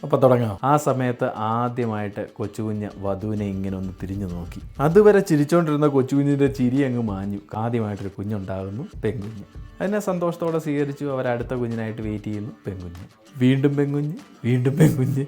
അപ്പോൾ തുടങ്ങാം. ആ സമയത്ത് ആദ്യമായിട്ട് കൊച്ചുകുഞ്ഞ് വധുവിനെ ഇങ്ങനെ ഒന്ന് തിരിഞ്ഞു നോക്കി. അതുവരെ ചിരിച്ചോണ്ടിരുന്ന കൊച്ചുകുഞ്ഞിൻ്റെ ചിരി അങ്ങ് മാഞ്ഞു. ആദ്യമായിട്ടൊരു കുഞ്ഞുണ്ടാകുന്നു, പെൺകുഞ്ഞ്. അതിനെ സന്തോഷത്തോടെ സ്വീകരിച്ചു. അവരടുത്ത കുഞ്ഞിനായിട്ട് വെയിറ്റ് ചെയ്യുന്നു, പെൺകുഞ്ഞ്. വീണ്ടും പെൺകുഞ്ഞ്, വീണ്ടും പെൺകുഞ്ഞ്.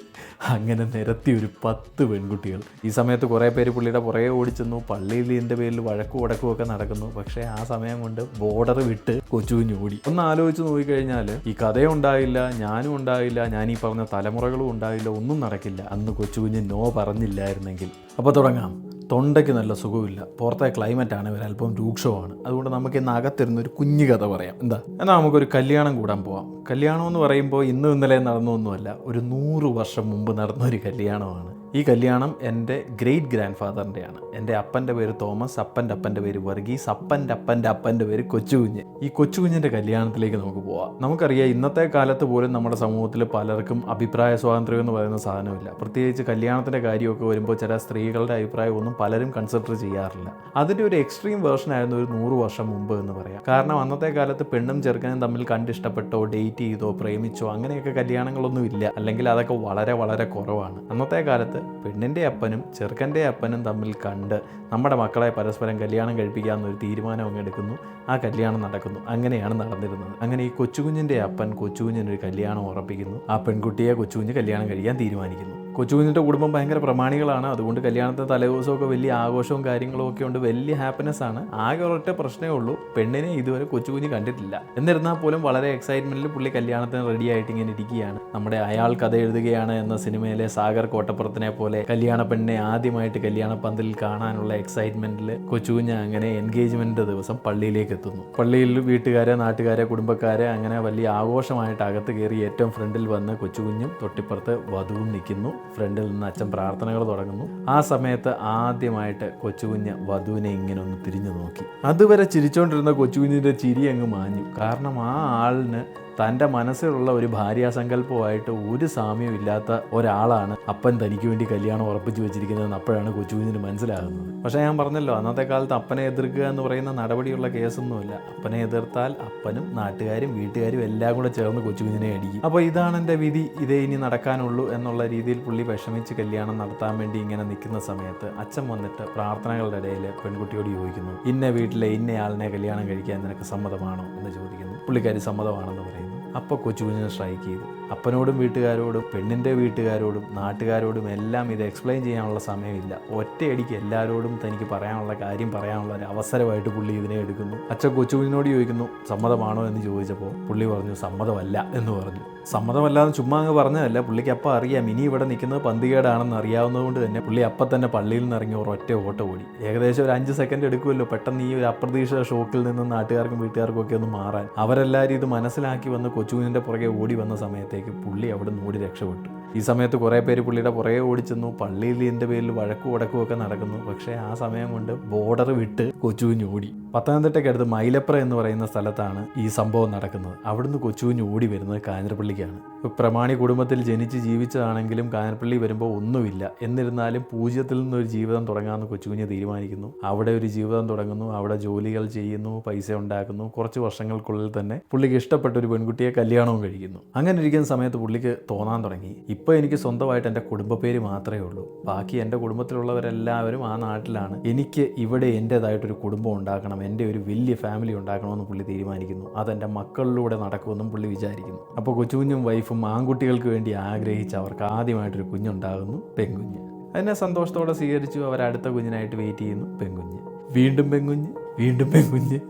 അങ്ങനെ നിരത്തി ഒരു 10 പെൺകുട്ടികൾ. ഈ സമയത്ത് കുറേ പേര് പുള്ളിയുടെ പുറകെ ഓടിച്ചെന്നു. പള്ളിയിൽ ഇതിൻ്റെ പേരിൽ വഴക്കും ഉടക്കും ഒക്കെ നടക്കുന്നു. പക്ഷേ ആ സമയം കൊണ്ട് ബോർഡർ വിട്ട് കൊച്ചുകുഞ്ഞ് ഓടി. ഒന്ന് ആലോചിച്ച് നോക്കിക്കഴിഞ്ഞാൽ ഈ കഥയും ഉണ്ടായില്ല, ഞാനും ഉണ്ടായില്ല, ഞാൻ ഈ പറഞ്ഞ തലമുറകളും ഉണ്ടായില്ല, ഒന്നും നടക്കില്ല അന്ന് കൊച്ചുകുഞ്ഞ് നോ പറഞ്ഞില്ലായിരുന്നെങ്കിൽ. അപ്പോൾ തുടങ്ങാം. തൊണ്ടയ്ക്ക് നല്ല സുഖമില്ല, പുറത്തെ ക്ലൈമറ്റാണ് ഇവരല്പം രൂക്ഷമാണ്. അതുകൊണ്ട് നമുക്ക് ഇന്ന് അകത്തിരുന്നൊരു കുഞ്ഞു കഥ പറയാം. എന്നാൽ നമുക്കൊരു കല്യാണം കൂടാൻ പോവാം. കല്യാണം എന്ന് പറയുമ്പോൾ ഇന്നും ഇന്നലെ നടന്നൊന്നുമല്ല, ഒരു 100 വർഷം മുമ്പ് നടന്നൊരു കല്യാണമാണ്. ഈ കല്യാണം എൻ്റെ ഗ്രേറ്റ് ഗ്രാൻഡ് ഫാദറിൻ്റെയാണ്. എൻ്റെ അപ്പൻ്റെ പേര് തോമസ്, അപ്പൻ്റെ അപ്പൻ്റെ പേര് വർഗീസ്, അപ്പൻ്റെ അപ്പൻ്റെ അപ്പൻ്റെ പേര് കൊച്ചുകുഞ്ഞ്. ഈ കൊച്ചുകുഞ്ഞിൻ്റെ കല്യാണത്തിലേക്ക് നമുക്ക് പോവാം. നമുക്കറിയാം, ഇന്നത്തെ കാലത്ത് പോലും നമ്മുടെ സമൂഹത്തിൽ പലർക്കും അഭിപ്രായ സ്വാതന്ത്ര്യം എന്ന് പറയുന്ന സാധനമില്ല. പ്രത്യേകിച്ച് കല്യാണത്തിൻ്റെ കാര്യമൊക്കെ വരുമ്പോൾ ചില സ്ത്രീകളുടെ അഭിപ്രായമൊന്നും പലരും കൺസിഡർ ചെയ്യാറില്ല. അതിൻ്റെ ഒരു എക്സ്ട്രീം വേർഷൻ ആയിരുന്നു ഒരു 100 വർഷം മുമ്പ് എന്ന് പറയാം. കാരണം അന്നത്തെ കാലത്ത് പെണ്ണും ചെറുക്കനും തമ്മിൽ കണ്ടിഷ്ടപ്പെട്ടോ ഡേറ്റ് ചെയ്തോ പ്രേമിച്ചോ അങ്ങനെയൊക്കെ കല്യാണങ്ങളൊന്നും ഇല്ല. അല്ലെങ്കിൽ അതൊക്കെ വളരെ വളരെ കുറവാണ്. അന്നത്തെ കാലത്ത് പെണ്ണിൻ്റെ അപ്പനും ചെറുക്കൻ്റെ അപ്പനും തമ്മിൽ കണ്ട് നമ്മുടെ മക്കളെ പരസ്പരം കല്യാണം കഴിപ്പിക്കാമെന്നൊരു തീരുമാനം അങ്ങ് എടുക്കുന്നു. ആ കല്യാണം നടക്കുന്നു. അങ്ങനെയാണ് നടന്നിരുന്നത്. അങ്ങനെ ഈ കൊച്ചുകുഞ്ഞിൻ്റെ അപ്പൻ കൊച്ചുകുഞ്ഞിനൊരു കല്യാണം ഉറപ്പിക്കുന്നു. ആ പെൺകുട്ടിയെ കൊച്ചുകുഞ്ഞ് കല്യാണം കഴിക്കാൻ തീരുമാനിക്കുന്നു. കൊച്ചുകുഞ്ഞിൻ്റെ കുടുംബം ഭയങ്കര പ്രമാണികളാണ്. അതുകൊണ്ട് കല്യാണത്തിന് തലേദിവസമൊക്കെ വലിയ ആഘോഷവും കാര്യങ്ങളും ഒക്കെ ഉണ്ട്, വലിയ ഹാപ്പിനെസ് ആണ്. ആകെ ഒരൊറ്റ പ്രശ്നമേ ഉള്ളൂ, പെണ്ണിനെ ഇതുവരെ കൊച്ചുകുഞ്ഞ് കണ്ടിട്ടില്ല. എന്നിരുന്നാൽ പോലും വളരെ എക്സൈറ്റ്മെൻറ്റിൽ പുള്ളി കല്യാണത്തിന് റെഡി ആയിട്ട് ഇങ്ങനെ ഇരിക്കുകയാണ്. നമ്മുടെ അയാൾ കഥ എഴുതുകയാണ് എന്ന സിനിമയിലെ സാഗർ കോട്ടപ്പുറത്തിനെ പോലെ കല്യാണ പെണ്ണിനെ ആദ്യമായിട്ട് കല്യാണ പന്തലിൽ കാണാനുള്ള എക്സൈറ്റ്മെൻറ്റിൽ കൊച്ചുകുഞ്ഞ് അങ്ങനെ എൻഗേജ്മെൻറ്റ് ദിവസം പള്ളിയിലേക്ക് എത്തുന്നു. പള്ളിയിൽ വീട്ടുകാരെ, നാട്ടുകാരെ, കുടുംബക്കാരെ അങ്ങനെ വലിയ ആഘോഷമായിട്ട് അകത്ത് കയറി ഏറ്റവും ഫ്രണ്ടിൽ വന്ന് കൊച്ചുകുഞ്ഞും തൊട്ടിപ്പുറത്ത് വധുവും നിൽക്കുന്നു. ഫ്രണ്ടിൽ നിന്ന് അച്ഛൻ പ്രാർത്ഥനകൾ തുടങ്ങുന്നു. ആ സമയത്ത് ആദ്യമായിട്ട് കൊച്ചുകുഞ്ഞ് വധുവിനെ ഇങ്ങനെ ഒന്ന് തിരിഞ്ഞു നോക്കി. അതുവരെ ചിരിച്ചോണ്ടിരുന്ന കൊച്ചുകുഞ്ഞിൻ്റെ ചിരി അങ്ങ് മാഞ്ഞു. കാരണം ആ ആളിന് തൻ്റെ മനസ്സിലുള്ള ഒരു ഭാര്യാസങ്കല്പമായിട്ട് ഒരു സാമ്യവും ഇല്ലാത്ത ഒരാളാണ് അപ്പൻ തനിക്ക് വേണ്ടി കല്യാണം ഉറപ്പിച്ചു വെച്ചിരിക്കുന്നതെന്ന് അപ്പോഴാണ് കൊച്ചുകുഞ്ഞിന് മനസ്സിലാകുന്നത്. പക്ഷേ ഞാൻ പറഞ്ഞല്ലോ, അന്നത്തെ കാലത്ത് അപ്പനെ എതിർക്കുക എന്ന് പറയുന്ന നടപടിയുള്ള കേസൊന്നുമില്ല. അപ്പനെ എതിർത്താൽ അപ്പനും നാട്ടുകാരും വീട്ടുകാരും എല്ലാം കൂടെ ചേർന്ന് കൊച്ചുകുഞ്ഞിനെ അടിക്കും. അപ്പോൾ ഇതാണ് എൻ്റെ വിധി, ഇതേ ഇനി നടക്കാനുള്ളൂ എന്നുള്ള രീതിയിൽ പുള്ളി വിഷമിച്ച് കല്യാണം നടത്താൻ വേണ്ടി ഇങ്ങനെ നിൽക്കുന്ന സമയത്ത് അച്ഛൻ വന്നിട്ട് പ്രാർത്ഥനകളുടെ ഇടയിൽ പെൺകുട്ടിയോട് ചോദിക്കുന്നു, ഇന്ന വീട്ടിലെ ഇന്നയാളിനെ കല്യാണം കഴിക്കാൻ നിനക്ക് സമ്മതമാണോ എന്ന് ചോദിക്കുന്നു. പുള്ളിക്കാരി സമ്മതമാണെന്ന് പറയുന്നു. അപ്പോൾ കൊച്ചുകുഞ്ഞിനെ സ്ട്രൈക്ക് ചെയ്തു. അപ്പനോടും വീട്ടുകാരോടും പെണ്ണിൻ്റെ വീട്ടുകാരോടും നാട്ടുകാരോടും എല്ലാം ഇത് എക്സ്പ്ലെയിൻ ചെയ്യാനുള്ള സമയമില്ല. ഒറ്റയടിക്ക് എല്ലാവരോടും തനിക്ക് പറയാനുള്ള കാര്യം പറയാനുള്ള ഒരു അവസരമായിട്ട് പുള്ളി ഇതിനെ എടുക്കുന്നു. അച്ഛൻ കൊച്ചുകുഞ്ഞിനോട് ചോദിക്കുന്നു, സമ്മതമാണോ എന്ന് ചോദിച്ചപ്പോൾ പുള്ളി പറഞ്ഞു സമ്മതമല്ല എന്ന് പറഞ്ഞു. സമ്മതമല്ലാന്ന് ചുമ്മാ അങ്ങ് പറഞ്ഞതല്ല, പുള്ളിക്ക് അപ്പം അറിയാം ഇനി ഇവിടെ നിൽക്കുന്നത് പന്തികേടാണെന്ന് അറിയാവുന്നതുകൊണ്ട് തന്നെ പുള്ളി അപ്പം തന്നെ പള്ളിയിൽ നിന്ന് ഇറങ്ങി ഒരൊറ്റ ഓട്ടം ഓടി. ഏകദേശം ഒരു 5 സെക്കൻഡ് എടുക്കുമല്ലോ പെട്ടെന്ന് ഈ ഒരു അപ്രതീക്ഷിത ഷോക്കിൽ നിന്ന് നാട്ടുകാർക്കും വീട്ടുകാർക്കും ഒക്കെ ഒന്ന് മാറാൻ. അവരെല്ലാവരും ഇത് മനസ്സിലാക്കി വന്ന് കൊച്ചുകുഞ്ഞിൻ്റെ പുറകെ ഓടി വന്ന സമയത്തേക്ക് പുള്ളി അവിടെ നിന്ന് ഓടി രക്ഷപ്പെട്ടു. ഈ സമയത്ത് കുറേ പേര് പുള്ളിയുടെ പുറകെ ഓടിച്ചെന്നു. പള്ളിയിൽ ഇതിൻ്റെ പേരിൽ വഴക്കും ഉടക്കും ഒക്കെ നടക്കുന്നു. പക്ഷേ ആ സമയം കൊണ്ട് ബോർഡർ വിട്ട് കൊച്ചുകുഞ്ഞ് ഓടി. പത്തനംതിട്ടയ്ക്കടുത്ത് മൈലപ്ര എന്ന് പറയുന്ന സ്ഥലത്താണ് ഈ സംഭവം നടക്കുന്നത്. അവിടുന്ന് കൊച്ചുകുഞ്ഞ് ഓടി വരുന്നത് കാഞ്ഞിരപ്പള്ളിക്കാണ്. പ്രമാണി കുടുംബത്തിൽ ജനിച്ച് ജീവിച്ചതാണെങ്കിലും കാഞ്ഞിരപ്പള്ളി വരുമ്പോൾ ഒന്നുമില്ല. എന്നിരുന്നാലും 0-ൽ നിന്നൊരു ജീവിതം തുടങ്ങാമെന്ന് കൊച്ചുകുഞ്ഞ് തീരുമാനിക്കുന്നു. അവിടെ ഒരു ജീവിതം തുടങ്ങുന്നു. അവിടെ ജോലികൾ ചെയ്യുന്നു, പൈസ ഉണ്ടാക്കുന്നു. കുറച്ച് വർഷങ്ങൾക്കുള്ളിൽ തന്നെ പുള്ളിക്ക് ഇഷ്ടപ്പെട്ട ഒരു പെൺകുട്ടിയെ കല്യാണവും കഴിക്കുന്നു. അങ്ങനെ ഇരിക്കുന്ന സമയത്ത് പുള്ളിക്ക് തോന്നാൻ തുടങ്ങി, ഇപ്പോൾ എനിക്ക് സ്വന്തമായിട്ട് എൻ്റെ കുടുംബ പേര് മാത്രമേ ഉള്ളൂ, ബാക്കി എൻ്റെ കുടുംബത്തിലുള്ളവരെല്ലാവരും ആ നാട്ടിലാണ്, എനിക്ക് ഇവിടെ എൻ്റേതായിട്ടൊരു കുടുംബം ഉണ്ടാക്കണം, എൻ്റെ ഒരു വലിയ ഫാമിലി ഉണ്ടാക്കണമെന്ന് പുള്ളി തീരുമാനിക്കുന്നു. അതെൻ്റെ മക്കളിലൂടെ നടക്കുമെന്നും പുള്ളി വിചാരിക്കുന്നു. അപ്പോൾ കൊച്ചുകുഞ്ഞും വൈഫും ആൺകുട്ടികൾക്ക് വേണ്ടി ആഗ്രഹിച്ച് അവർക്ക് ആദ്യമായിട്ടൊരു കുഞ്ഞുണ്ടാകുന്നു, പെൺകുഞ്ഞ്. അതിനെ സന്തോഷത്തോടെ സ്വീകരിച്ചു. അവരടുത്ത കുഞ്ഞിനായിട്ട് വെയിറ്റ് ചെയ്യുന്നു, പെൺകുഞ്ഞ്. വീണ്ടും പെൺകുഞ്ഞ്, വീണ്ടും പെൺകുഞ്ഞ്.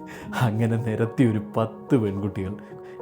അങ്ങനെ നിരത്തി ഒരു 10 പെൺകുട്ടികൾ.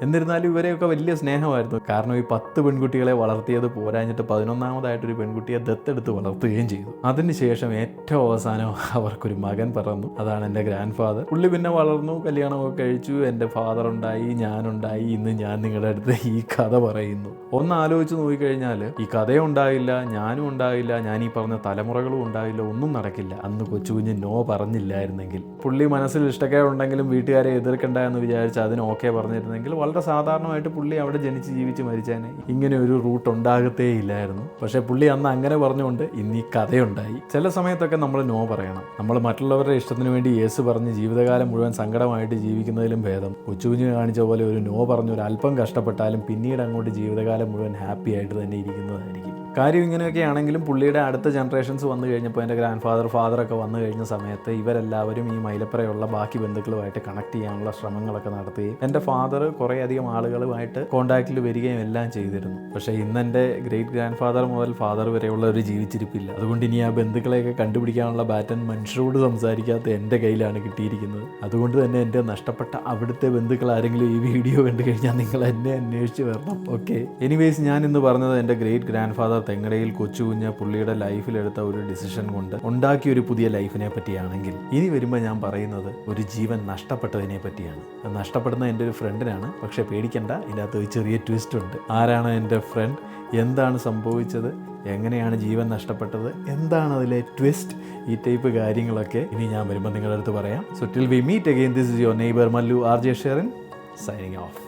എന്നിരുന്നാലും ഇവരെയൊക്കെ വലിയ സ്നേഹമായിരുന്നു. കാരണം ഈ 10 പെൺകുട്ടികളെ വളർത്തിയത് പോരാഞ്ഞിട്ട് 11ാമതായിട്ടൊരു പെൺകുട്ടിയെ ദത്തെടുത്ത് വളർത്തുകയും ചെയ്തു. അതിനുശേഷം ഏറ്റവും അവസാനം അവർക്കൊരു മകൻ പിറന്നു. അതാണ് എൻ്റെ ഗ്രാൻഡ് ഫാദർ. പുള്ളി പിന്നെ വളർന്നു, കല്യാണമൊക്കെ കഴിച്ചു, എൻ്റെ ഫാദർ ഉണ്ടായി, ഞാനുണ്ടായി. ഇന്ന് ഞാൻ നിങ്ങളുടെ അടുത്ത് ഈ കഥ പറയുന്നു. ഒന്ന് ആലോചിച്ച് നോക്കിക്കഴിഞ്ഞാൽ ഈ കഥയും ഉണ്ടായില്ല, ഞാനും ഉണ്ടായില്ല, ഞാൻ ഈ പറഞ്ഞ തലമുറകളും ഉണ്ടായില്ല, ഒന്നും നടക്കില്ല അന്ന് കൊച്ചുകുഞ്ഞ് നോ പറഞ്ഞില്ലായിരുന്നെങ്കിൽ. പുള്ളി മനസ്സിൽ ഇഷ്ടക്കേടുണ്ടെങ്കിലും വീട്ടുകാരെ എതിർക്കണ്ട എന്ന് വിചാരിച്ച് അതിന് ഓക്കെ പറഞ്ഞിരുന്നെങ്കിൽ വളരെ സാധാരണമായിട്ട് പുള്ളി അവിടെ ജനിച്ച് ജീവിച്ച് മരിച്ചേനെ, ഇങ്ങനെ ഒരു റൂട്ട് ഉണ്ടാകത്തേ ഇല്ലായിരുന്നു. പക്ഷേ പുള്ളി അന്ന് അങ്ങനെ പറഞ്ഞുകൊണ്ട് ഇന്ന് ഈ കഥയുണ്ടായി. ചില സമയത്തൊക്കെ നമ്മൾ നോ പറയണം. നമ്മൾ മറ്റുള്ളവരുടെ ഇഷ്ടത്തിന് വേണ്ടി യേസ് പറഞ്ഞ് ജീവിതകാലം മുഴുവൻ സങ്കടമായിട്ട് ജീവിക്കുന്നതിലും ഭേദം കൊച്ചുകുഞ്ഞ് കാണിച്ച പോലെ ഒരു നോ പറഞ്ഞ് ഒരു അല്പം കഷ്ടപ്പെട്ടാലും പിന്നീട് അങ്ങോട്ട് ജീവിതകാലം മുഴുവൻ ഹാപ്പി ആയിട്ട് തന്നെ ഇരിക്കുന്നതായിരിക്കും. കാര്യം ഇങ്ങനെയൊക്കെ ആണെങ്കിലും പുള്ളിയുടെ അടുത്ത ജനറേഷൻസ് വന്നു കഴിഞ്ഞപ്പോൾ എൻ്റെ ഗ്രാൻഡ് ഫാദറൊക്കെ വന്നു കഴിഞ്ഞ സമയത്ത് ഇവരെല്ലാവരും ഈ മൈലപ്പുറയുള്ള ബാക്കി ബന്ധുക്കളുമായിട്ട് കണക്ട് ചെയ്യാനുള്ള ശ്രമങ്ങളൊക്കെ നടത്തുകയും എൻ്റെ ഫാദർ കുറേയധികം ആളുകളുമായിട്ട് കോൺടാക്റ്റിൽ വരികയും എല്ലാം ചെയ്തിരുന്നു. പക്ഷേ ഇന്ന് എൻ്റെ ഗ്രേറ്റ് ഗ്രാൻഡ് ഫാദർ മുതൽ ഫാദർ വരെയുള്ള ഒരു ജീവിച്ചിരിപ്പില്ല. അതുകൊണ്ട് ഇനി ആ ബന്ധുക്കളെയൊക്കെ കണ്ടുപിടിക്കാനുള്ള ബാറ്റൺ മനുഷ്യരോട് സംസാരിക്കാത്ത എൻ്റെ കയ്യിലാണ് കിട്ടിയിരിക്കുന്നത്. അതുകൊണ്ട് തന്നെ എൻ്റെ നഷ്ടപ്പെട്ട അവിടുത്തെ ബന്ധുക്കൾ ആരെങ്കിലും ഈ വീഡിയോ കണ്ടു കഴിഞ്ഞാൽ നിങ്ങൾ എന്നെ അന്വേഷിച്ച് വരണം. ഓക്കെ, എനിവേസ് ഞാൻ ഇന്ന് പറഞ്ഞത് എൻ്റെ ഗ്രേറ്റ് ഗ്രാൻഡ് ഫാദർ തെങ്ങടയിൽ കൊച്ചുകുഞ്ഞ് പുള്ളിയുടെ ലൈഫിലെടുത്ത ഒരു ഡിസിഷൻ കൊണ്ട് ഉണ്ടാക്കിയ ഒരു പുതിയ ലൈഫിനെ പറ്റിയാണെങ്കിൽ, ഇനി വരുമ്പോൾ ഞാൻ പറയുന്നത് ഒരു ജീവൻ നഷ്ടപ്പെട്ടതിനെ പറ്റിയാണ്. അത് നഷ്ടപ്പെടുന്ന എൻ്റെ ഒരു ഫ്രണ്ടിനാണ്. പക്ഷേ പേടിക്കണ്ട, ഇതിനകത്ത് ഒരു ചെറിയ ട്വിസ്റ്റ് ഉണ്ട്. ആരാണ് എൻ്റെ ഫ്രണ്ട്, എന്താണ് സംഭവിച്ചത്, എങ്ങനെയാണ് ജീവൻ നഷ്ടപ്പെട്ടത്, എന്താണ് അതിലെ ട്വിസ്റ്റ്, ഈ ടൈപ്പ് കാര്യങ്ങളൊക്കെ ഇനി ഞാൻ വരുമ്പോൾ നിങ്ങളുടെ അടുത്ത് പറയാം. So till we meet again, this is your neighbour Mallu RJ Sherin signing of.